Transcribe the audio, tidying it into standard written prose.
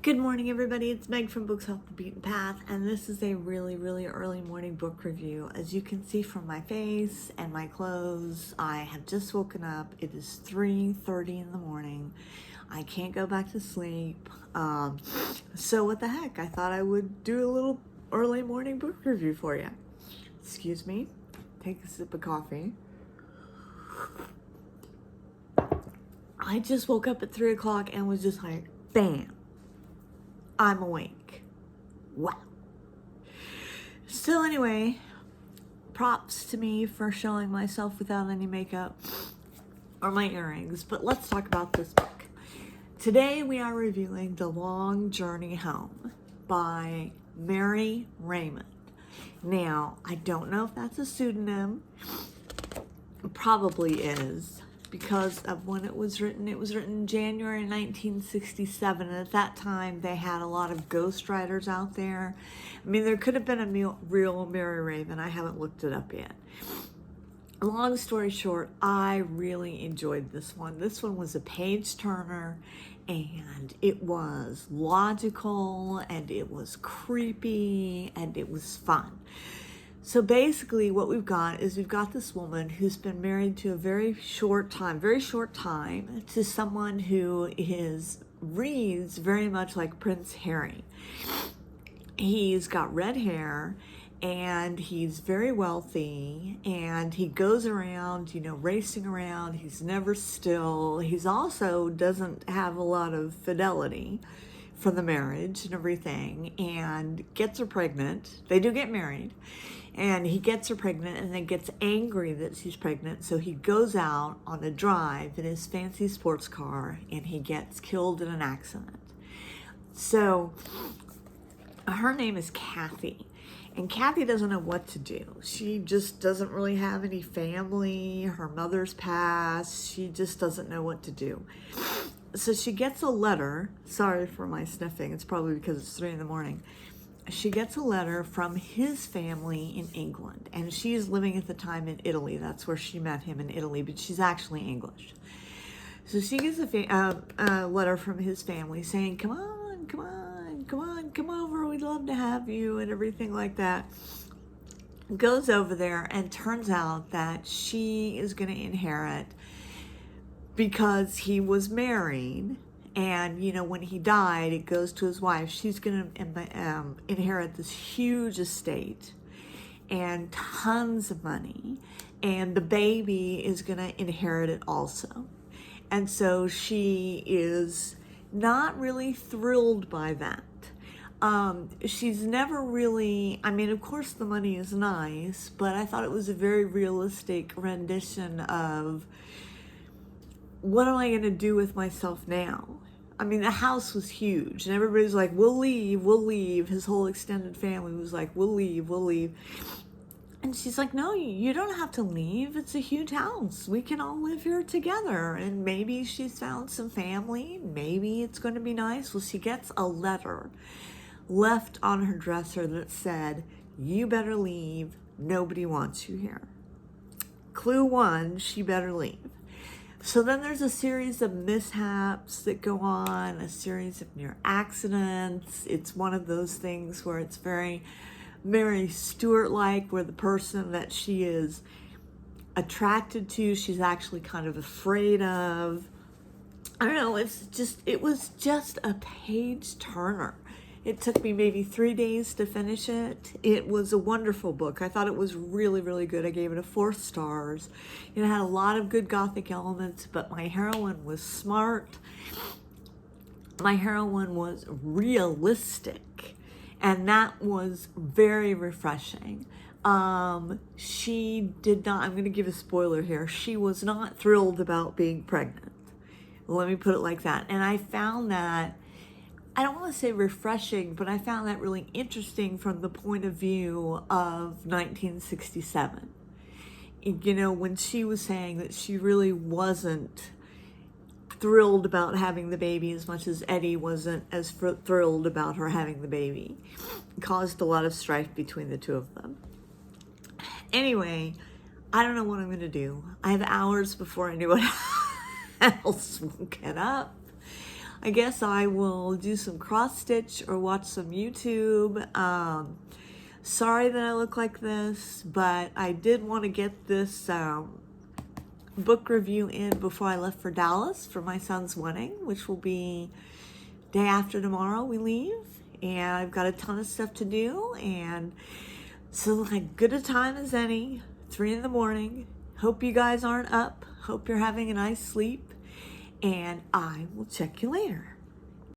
Good morning, everybody. It's Meg from Books Off the Beaten Path, and this is a really early morning book review. As you can see from my face and my clothes, I have just woken up. It is 3:30 in the morning. I can't go back to sleep. So what the heck? I thought I would do a little early morning book review for you. Excuse me. Take a sip of coffee. I just woke up at 3 o'clock and was just like, bam. I'm awake. Wow. So anyway, props to me for showing myself without any makeup or my earrings, but let's talk about this book. Today we are reviewing The Long Journey Home by Mary Raymond. Now, I don't know if that's a pseudonym. It probably is, because of when it was written. It was written in January 1967, and at that time they had a lot of ghostwriters out there. I mean, there could have been a real Mary Raymond. I haven't looked it up yet. Long story short, I really enjoyed this one. This one was a page turner, and it was logical, and it was creepy, and it was fun. So basically what we've got is this woman who's been married to a very short time to someone who reads very much like Prince Harry. He's got red hair and he's very wealthy and he goes around, racing around. He's never still. He's also doesn't have a lot of fidelity for the marriage and everything, and gets her pregnant. They do get married. And he gets her pregnant and then gets angry that she's pregnant. So he goes out on a drive in his fancy sports car and he gets killed in an accident. So her name is Kathy. And Kathy doesn't know what to do. She just doesn't really have any family. Her mother's passed. She just doesn't know what to do. So she gets a letter. Sorry for my sniffing. It's probably because it's 3 in the morning. She gets a letter from his family in England, and she's living at the time in Italy. That's where she met him, in Italy, but she's actually English. So she gets a letter from his family saying, come over, we'd love to have you, and everything like that. Goes over there, and turns out that she is going to inherit because he was married. And, when he died, it goes to his wife. She's going to inherit this huge estate and tons of money. And the baby is going to inherit it also. And so she is not really thrilled by that. She's never really, of course the money is nice, but I thought it was a very realistic rendition of, what am I going to do with myself now? The house was huge, and everybody's like, we'll leave. His whole extended family was like, we'll leave. And she's like, no, you don't have to leave. It's a huge house. We can all live here together. And maybe she's found some family. Maybe it's going to be nice. Well, she gets a letter left on her dresser that said, you better leave. Nobody wants you here. Clue 1, she better leave. So then there's a series of mishaps that go on, a series of near accidents. It's one of those things where it's very Mary Stuart-like, where the person that she is attracted to, she's actually kind of afraid of. I don't know, it was just a page turner. It took me maybe 3 days to finish it. It was a wonderful book. I thought it was really good. I gave it 4 stars. It had a lot of good Gothic elements, but my heroine was smart. My heroine was realistic, and that was very refreshing. She did not, I'm going to give a spoiler here, she was not thrilled about being pregnant. Let me put it like that. And I found that, I don't want to say refreshing, but I found that really interesting from the point of view of 1967. When she was saying that she really wasn't thrilled about having the baby as much as Eddie wasn't as thrilled about her having the baby. It caused a lot of strife between the two of them. Anyway, I don't know what I'm going to do. I have hours before anyone else will get up. I guess I will do some cross stitch or watch some YouTube. Sorry that I look like this, but I did want to get this book review in before I left for Dallas for my son's wedding, which will be day after tomorrow we leave. And I've got a ton of stuff to do, and so like good a time as any, 3 in the morning. Hope you guys aren't up. Hope you're having a nice sleep, and I will check you later.